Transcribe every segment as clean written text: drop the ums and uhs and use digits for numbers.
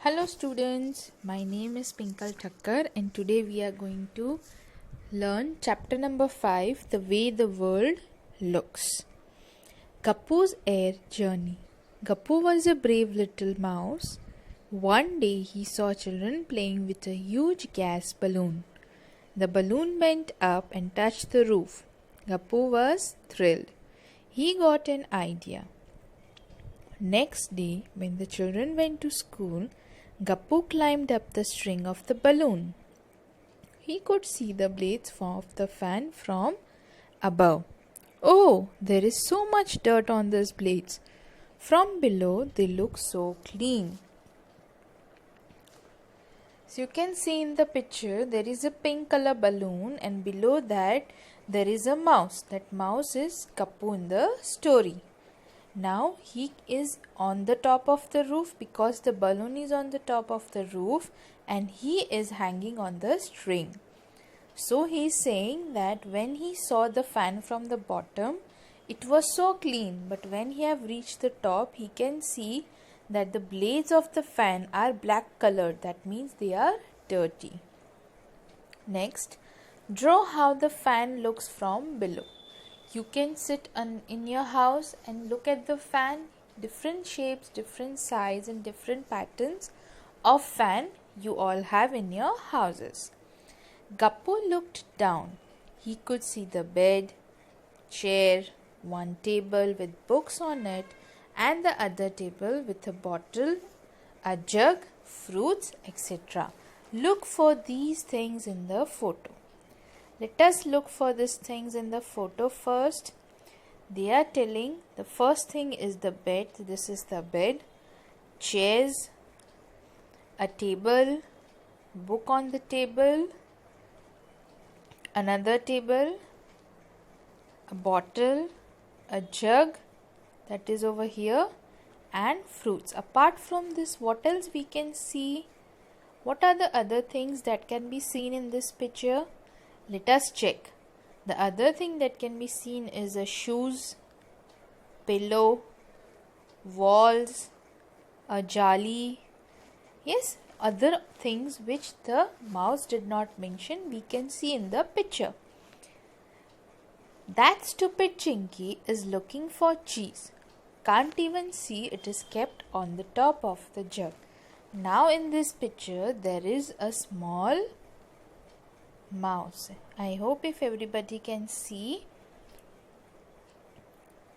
Hello students, my name is Pinkal Thakkar and today we are going to learn chapter number 5, The Way the World Looks. Gappu's Air Journey. Gappu was a brave little mouse. One day he saw children playing with a huge gas balloon. The balloon went up and touched the roof. Gappu was thrilled. He got an idea. Next day, when the children went to school, Gappu climbed up the string of the balloon. He could see the blades of the fan from above. Oh, there is so much dirt on these blades. From below, they look so clean. So you can see in the picture, there is a pink color balloon and below that, there is a mouse. That mouse is Gappu in the story. Now he is on the top of the roof because the balloon is on the top of the roof and he is hanging on the string. So he is saying that when he saw the fan from the bottom, it was so clean, but when he have reached the top, he can see that the blades of the fan are black colored. That means they are dirty. Next, draw how the fan looks from below. You can sit in your house and look at the fan, different shapes, different size and different patterns of fan you all have in your houses. Gappu looked down. He could see the bed, chair, one table with books on it and the other table with a bottle, a jug, fruits, etc. Look for these things in the photo. Let us look for these things in the photo first. They are telling the first thing is the bed. This is the bed. Chairs, a table, book on the table, another table, a bottle, a jug that is over here and fruits. Apart from this, what else we can see? What are the other things that can be seen in this picture? Let us check. The other thing that can be seen is a shoes, pillow, walls, a jali. Yes, other things which the mouse did not mention we can see in the picture. That stupid Chinky is looking for cheese. Can't even see it is kept on the top of the jug. Now in this picture there is a small mouse. I hope if everybody can see,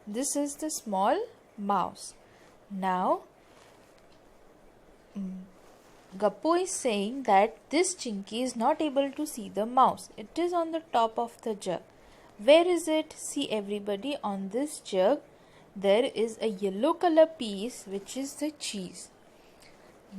this is the small mouse. Now Gappu is saying that this Chinky is not able to see the mouse. It is on the top of the jug. Where is it? See everybody, on this jug there is a yellow color piece which is the cheese.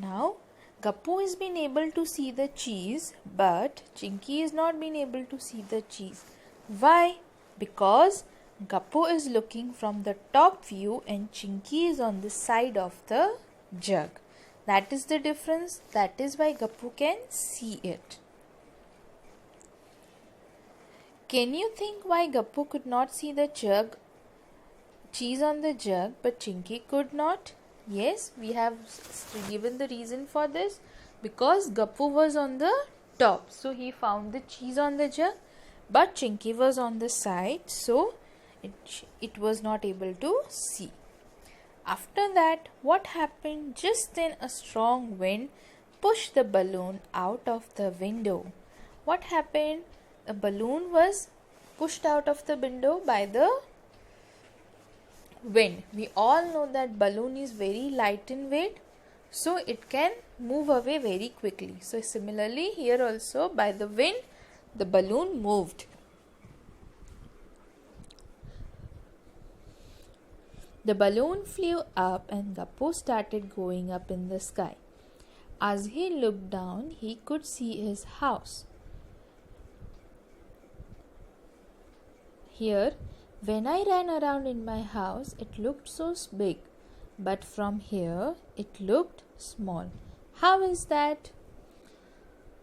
Now Gappu has been able to see the cheese, but Chinky is not been able to see the cheese. Why? Because Gappu is looking from the top view and Chinky is on the side of the jug. That is the difference. That is why Gappu can see it. Can you think why Gappu could not see the cheese on the jug, but Chinky could not? Yes, we have given the reason for this because Gappu was on the top. So he found the cheese on the jug, but Chinky was on the side. So it was not able to see. After that, what happened? Just then a strong wind pushed the balloon out of the window. What happened? A balloon was pushed out of the window by the wind. We all know that balloon is very light in weight, so it can move away very quickly. So similarly here also by the wind the balloon moved. The balloon flew up and Gappu started going up in the sky. As he looked down, he could see his house. Here, when I ran around in my house, it looked so big, but from here, it looked small. How is that?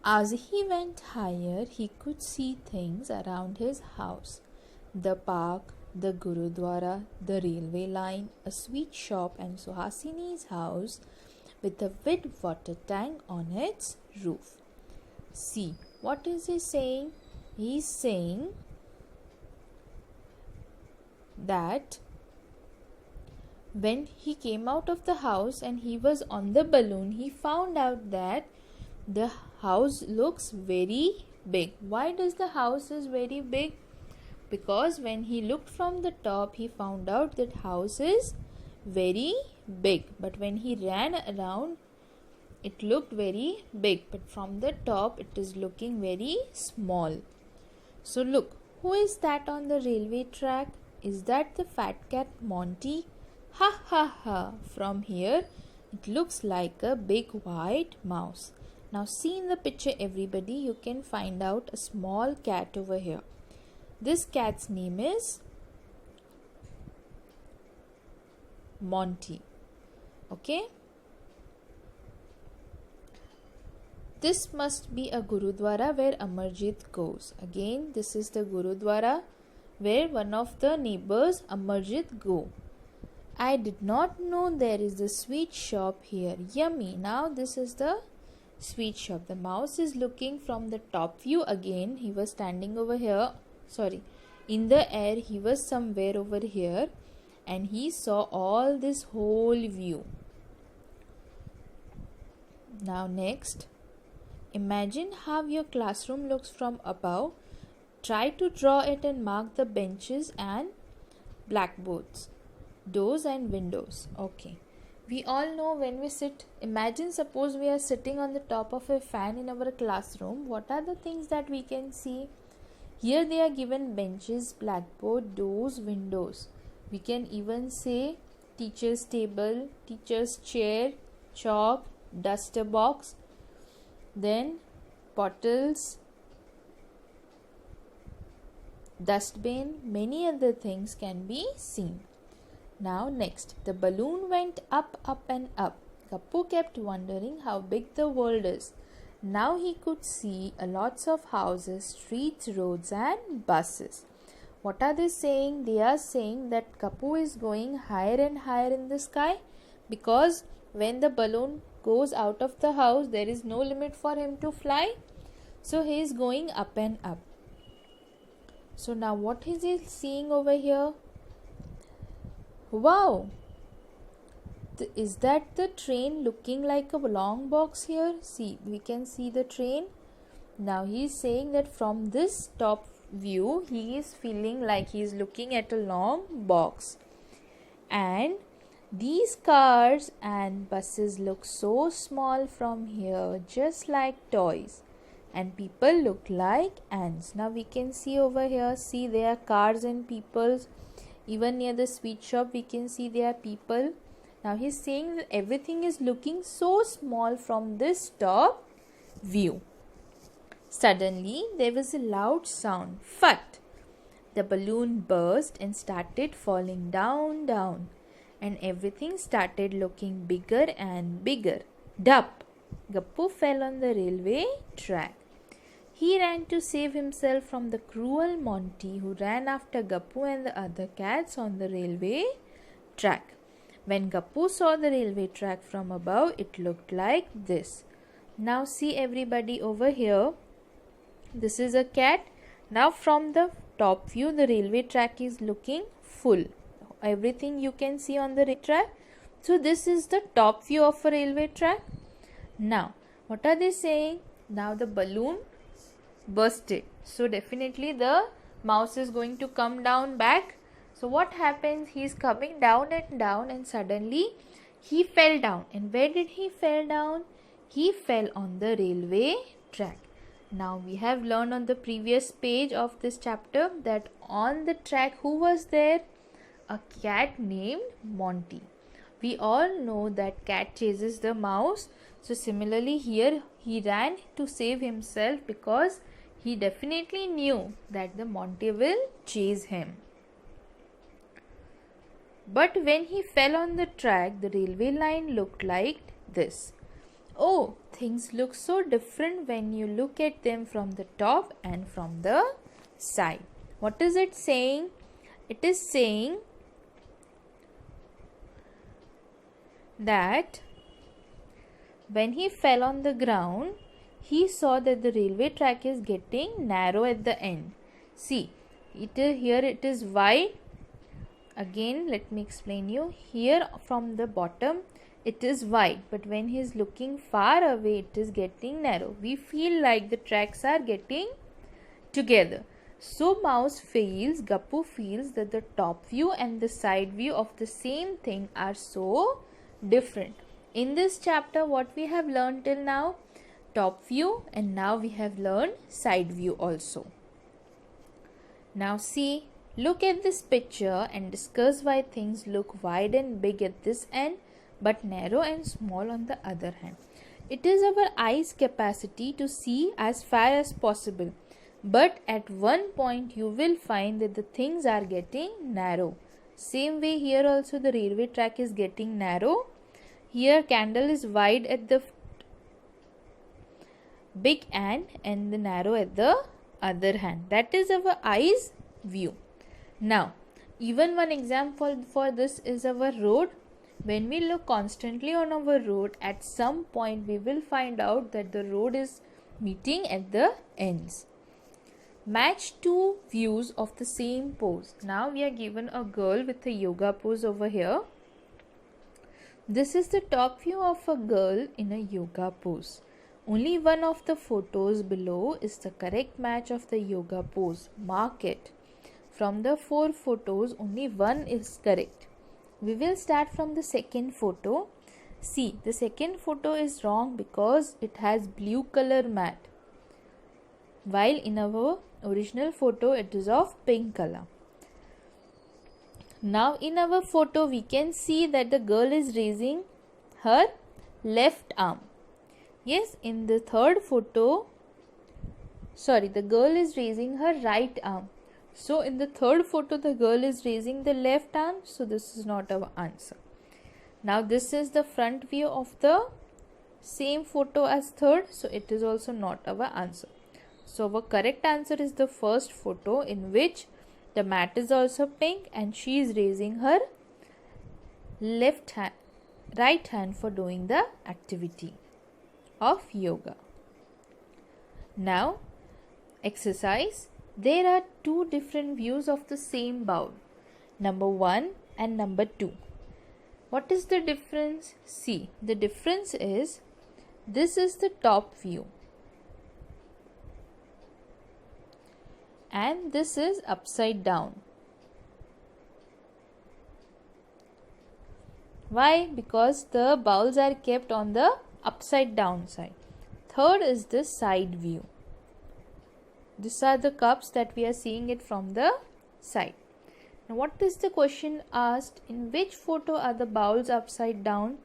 As he went higher, he could see things around his house. The park, the Gurudwara, the railway line, a sweet shop and Suhasini's house with a big water tank on its roof. See, what is he saying? He is saying that when he came out of the house and he was on the balloon, he found out that the house looks very big. Why does the house is very big? Because when he looked from the top, he found out that house is very big. But when he ran around, it looked very big. But from the top, it is looking very small. So look, who is that on the railway track? Is that the fat cat Monty? Ha ha ha! From here, it looks like a big white mouse. Now see in the picture, everybody, you can find out a small cat over here. This cat's name is Monty. Okay? This must be a Gurudwara where Amarjit goes. Again, this is the Gurudwara where one of the neighbors, Amarjit, go. I did not know there is a sweet shop here. Yummy. Now this is the sweet shop. The mouse is looking from the top view again. He was standing over here. In the air, he was somewhere over here and he saw all this whole view. Now next, imagine how your classroom looks from above. Try to draw it and mark the benches and blackboards, doors and windows. Okay. We all know when we sit, imagine suppose we are sitting on the top of a fan in our classroom. What are the things that we can see? Here they are given benches, blackboard, doors, windows. We can even say teacher's table, teacher's chair, chalk, duster box, then bottles, dustbin, many other things can be seen. Now next, the balloon went up, up and up. Gappu kept wondering how big the world is. Now he could see lots of houses, streets, roads and buses. What are they saying? They are saying that Gappu is going higher and higher in the sky, because when the balloon goes out of the house, there is no limit for him to fly. So he is going up and up. So now what is he seeing over here? Wow! Is that the train looking like a long box here? See, we can see the train. Now he is saying that from this top view, he is feeling like he is looking at a long box. And these cars and buses look so small from here, just like toys. And people look like ants. Now we can see over here, see there are cars and people. Even near the sweet shop, we can see there are people. Now he's saying that everything is looking so small from this top view. Suddenly, there was a loud sound. Phut! The balloon burst and started falling down, down. And everything started looking bigger and bigger. Dup! Gappu fell on the railway track. He ran to save himself from the cruel Monty, who ran after Gappu and the other cats on the railway track. When Gappu saw the railway track from above, it looked like this. Now see everybody over here. This is a cat. Now from the top view, the railway track is looking full. Everything you can see on the track. So this is the top view of a railway track. Now, what are they saying? Now the balloon bursted. So definitely the mouse is going to come down back. So what happens? He is coming down and suddenly he fell down. And where did he fall down? He fell on the railway track. Now we have learned on the previous page of this chapter that on the track who was there? A cat named Monty. We all know that cat chases the mouse. So similarly here he ran to save himself because he definitely knew that the Monty will chase him. But when he fell on the track, the railway line looked like this. Oh, things look so different when you look at them from the top and from the side. What is it saying? It is saying that When he fell on the ground, he saw that the railway track is getting narrow at the end. See, here it is wide. Again, let me explain you. Here from the bottom, it is wide, but when he is looking far away, it is getting narrow. We feel like the tracks are getting together. So Gappu feels that the top view and the side view of the same thing are so different. In this chapter, what we have learned till now? Top view, and now we have learned side view also. Now see, look at this picture and discuss why things look wide and big at this end but narrow and small on the other hand. It is our eyes' capacity to see as far as possible, but at one point you will find that the things are getting narrow. Same way here also the railway track is getting narrow. Here candle is wide at the big end and the narrow at the other hand. That is our eyes view. Now, even one example for this is our road. When we look constantly on our road, at some point we will find out that the road is meeting at the ends. Match two views of the same pose. Now we are given a girl with a yoga pose over here. This is the top view of a girl in a yoga pose. Only one of the photos below is the correct match of the yoga pose. Mark it. From the 4 photos, only one is correct. We will start from the second photo. See, the second photo is wrong because it has blue color mat, while in our original photo it is of pink color. Now in our photo we can see that the girl is raising her left arm. Yes, in the third photo, the girl is raising her right arm. So in the third photo the girl is raising the left arm, so this is not our answer. Now this is the front view of the same photo as third, so it is also not our answer. So our correct answer is the first photo, in which the mat is also pink and she is raising her right hand for doing the activity of yoga. Now exercise. There are 2 different views of the same bowl, number 1 and number 2. What is the difference? See, the difference is, this is the top view and this is upside down. Why? Because the bowls are kept on the upside down side. Third is the side view. These are the cups that we are seeing it from the side. Now what is the question asked? In which photo are the bowls upside down?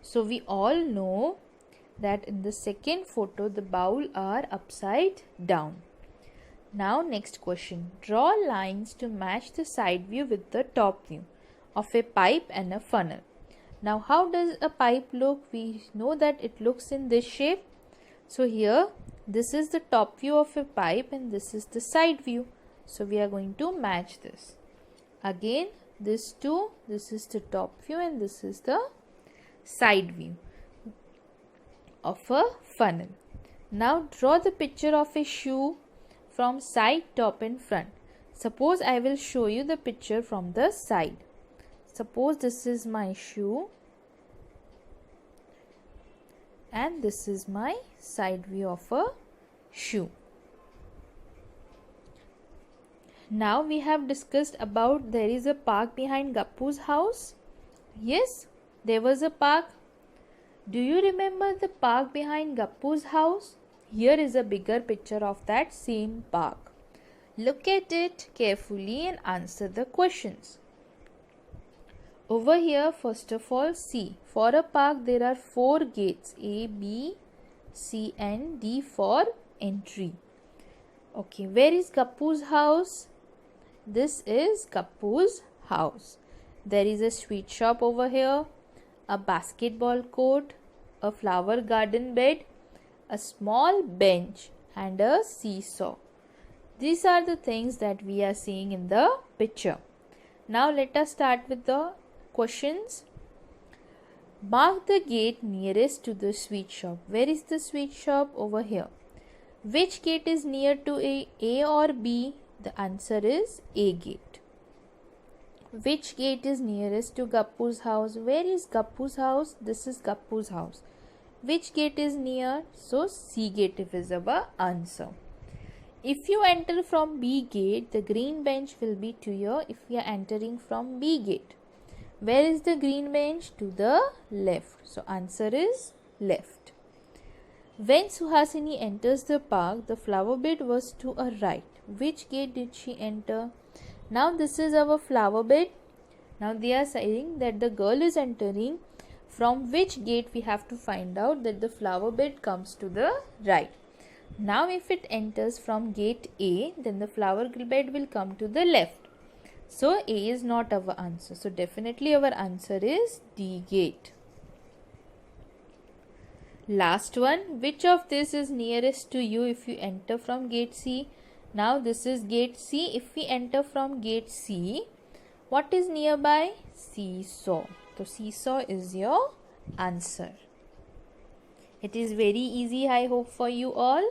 So we all know that in the second photo the bowl are upside down. Now next question. Draw lines to match the side view with the top view of a pipe and a funnel. Now how does a pipe look? We know that it looks in this shape. So here this is the top view of a pipe and this is the side view. So we are going to match this. Again this is the top view and this is the side view of a funnel. Now draw the picture of a shoe from side, top and front. Suppose I will show you the picture from the side. Suppose this is my shoe and this is my side view of a shoe. Now we have discussed about there is a park behind Gappu's house. Yes, there was a park. Do you remember the park behind Gappu's house? Here is a bigger picture of that same park. Look at it carefully and answer the questions. Over here, first of all, see, for a park there are 4 gates, A, B, C and D for entry. Okay, where is Gappu's house? This is Gappu's house. There is a sweet shop over here, a basketball court, a flower garden bed, a small bench and a seesaw. These are the things that we are seeing in the picture. Now let us start with the questions. Mark the gate nearest to the sweet shop. Where is the sweet shop? Over here. Which gate is near to A or B? The answer is A gate. Which gate is nearest to Gappu's house? Where is Gappu's house? This is Gappu's house. Which gate is near? So C gate is our answer. If you enter from B gate, the green bench will be to here if we are entering from B gate. Where is the green bench? To the left. So answer is left. When Suhasini enters the park, the flower bed was to a right. Which gate did she enter? Now this is our flower bed. Now they are saying that the girl is entering from which gate. We have to find out that the flower bed comes to the right. Now if it enters from gate A, then the flower bed will come to the left. So A is not our answer. So definitely our answer is D gate. Last one, which of this is nearest to you if you enter from gate C? Now this is gate C. If we enter from gate C, what is nearby? Seesaw. So seesaw is your answer. It is very easy, I hope, for you all.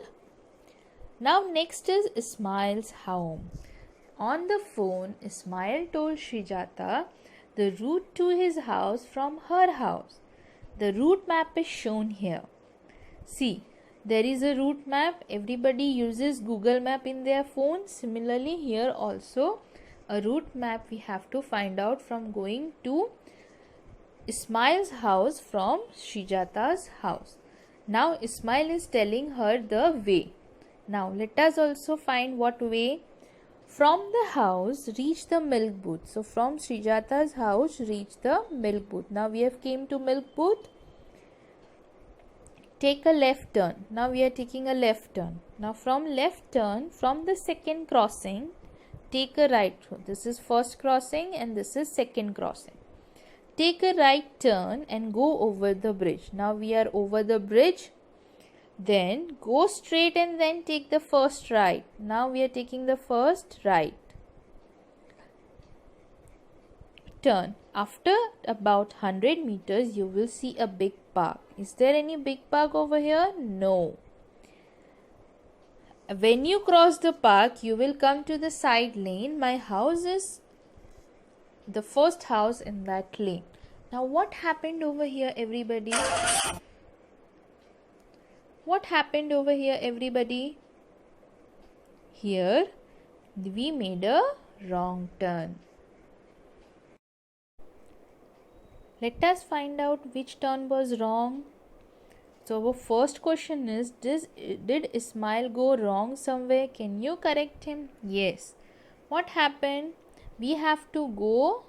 Now next is Ismail's home. On the phone, Ismail told Srijata the route to his house from her house. The route map is shown here. See, there is a route map. Everybody uses Google Map in their phone. Similarly, here also a route map we have to find out from going to Ismail's house from Srijata's house. Now Ismail is telling her the way. Now let us also find what way. From the house reach the milk booth. So from Srijata's house reach the milk booth. Now we have came to milk booth. Take a left turn. Now we are taking a left turn. Now from left turn, from the second crossing, take a right. This is first crossing and this is second crossing. Take a right turn and go over the bridge. Now we are over the bridge. Then go straight and then take the first right. Now we are taking the first right turn. After about 100 meters, you will see a big park. Is there any big park over here? No. When you cross the park, you will come to the side lane. My house is the first house in that lane. Now what happened over here, everybody? What happened over here, everybody? Here we made a wrong turn. Let us find out which turn was wrong. So our first question is, did Ismail go wrong somewhere? Can you correct him? Yes. What happened? We have to go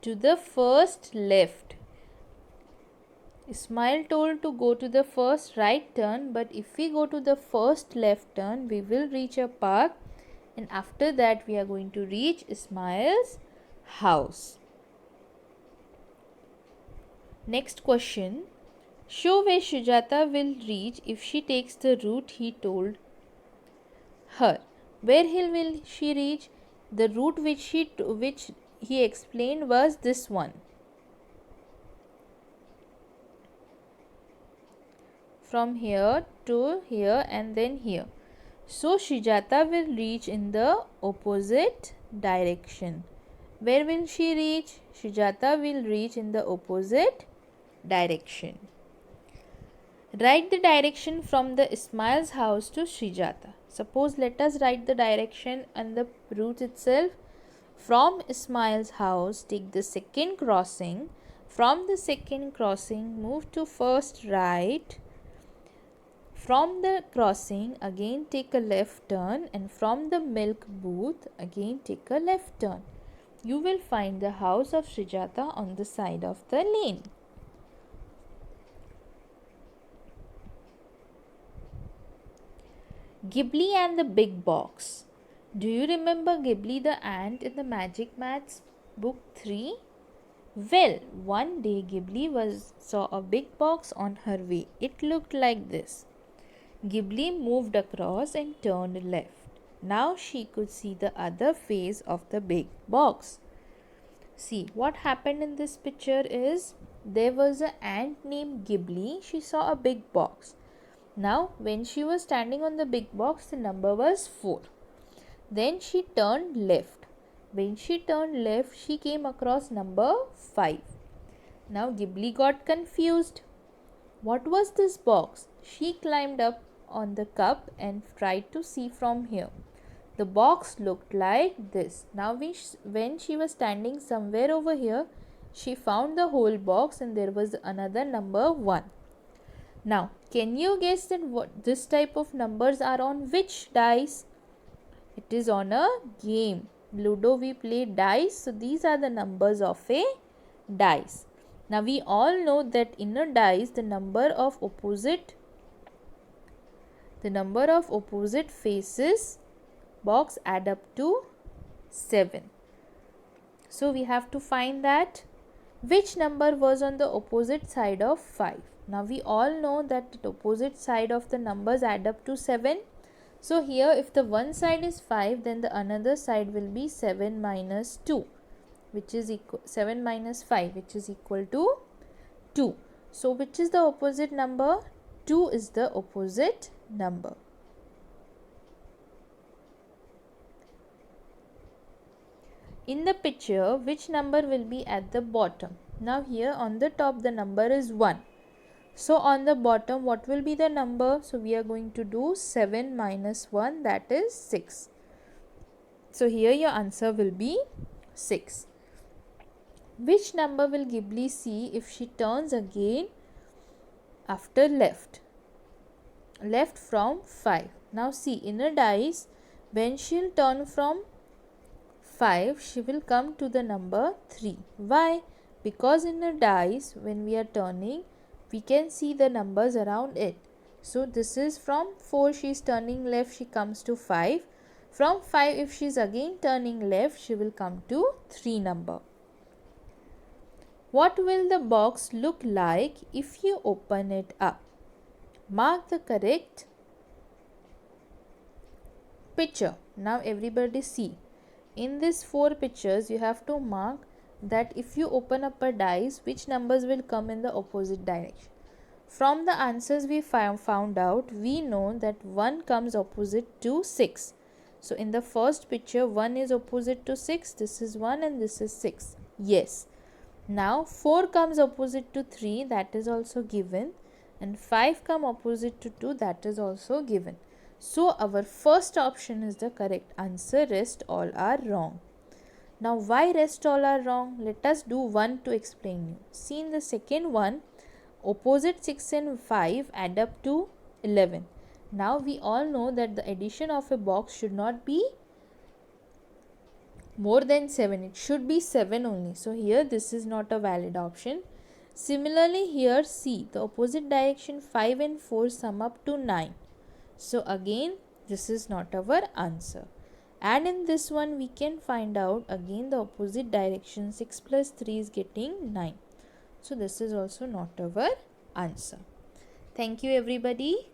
to the first left. Ismail told to go to the first right turn, but if we go to the first left turn, we will reach a park, and after that we are going to reach Ismail's house. Next question. Show where Srijata will reach if she takes the route he told her. Where will she reach? The route which he explained was this one. From here to here and then here. So Srijata will reach in the opposite direction. Where will she reach? Srijata will reach in the opposite direction. Write the direction from the Ismail's house to Srijata. Suppose let us write the direction and the route itself. From Ismail's house, take the second crossing. From the second crossing, move to first right. From the crossing, again take a left turn, and from the milk booth, again take a left turn. You will find the house of Srijata on the side of the lane. Ghibli and the Big Box. Do you remember Ghibli the ant in the Magic Maths book 3? Well, one day Ghibli saw a big box on her way. It looked like this. Ghibli moved across and turned left. Now she could see the other face of the big box. See, what happened in this picture is there was an ant named Ghibli. She saw a big box. Now, when she was standing on the big box, the number was 4. Then she turned left. When she turned left, she came across number 5. Now, Ghibli got confused. What was this box? She climbed up on the cup and tried to see from here. The box looked like this. Now, when she was standing somewhere over here, she found the whole box and there was another number 1. Now, can you guess that what this type of numbers are on which dice? It is on a game. Ludo we play dice. So, these are the numbers of a dice. Now, we all know that in a dice, the number of opposite faces box add up to 7. So, we have to find that which number was on the opposite side of 5. Now, we all know that the opposite side of the numbers add up to 7. So, here if the one side is 5, then the another side will be 7 minus 2. Which is equal 7 minus 5, which is equal to 2. So, which is the opposite number? 2 is the opposite number. In the picture, which number will be at the bottom? Now, here on the top, the number is 1. So, on the bottom, what will be the number? So, we are going to do 7 minus 1, that is 6. So, here your answer will be 6. Which number will Ghibli see if she turns again after left? Left from 5. Now see, in a dice, when she will turn from 5, she will come to the number 3. Why? Because in a dice, when we are turning, we can see the numbers around it. So this is from 4, she is turning left, she comes to 5. From 5, if she is again turning left, she will come to 3 number. What will the box look like if you open it up? Mark the correct picture. Now everybody see. In these 4 pictures, you have to mark that if you open up a dice, which numbers will come in the opposite direction. From the answers we found out, we know that 1 comes opposite to 6. So in the first picture, 1 is opposite to 6. This is 1 and this is 6. Yes. Now 4 comes opposite to 3, that is also given, and 5 come opposite to 2, that is also given. So our first option is the correct answer, rest all are wrong. Now why rest all are wrong? Let us do one to explain you. See, in the second one, opposite 6 and 5 add up to 11. Now we all know that the addition of a box should not be more than 7, it should be 7 only. So here this is not a valid option. Similarly here see, the opposite direction 5 and 4 sum up to 9. So again this is not our answer. And in this one we can find out again the opposite direction, 6 plus 3 is getting 9. So this is also not our answer. Thank you everybody.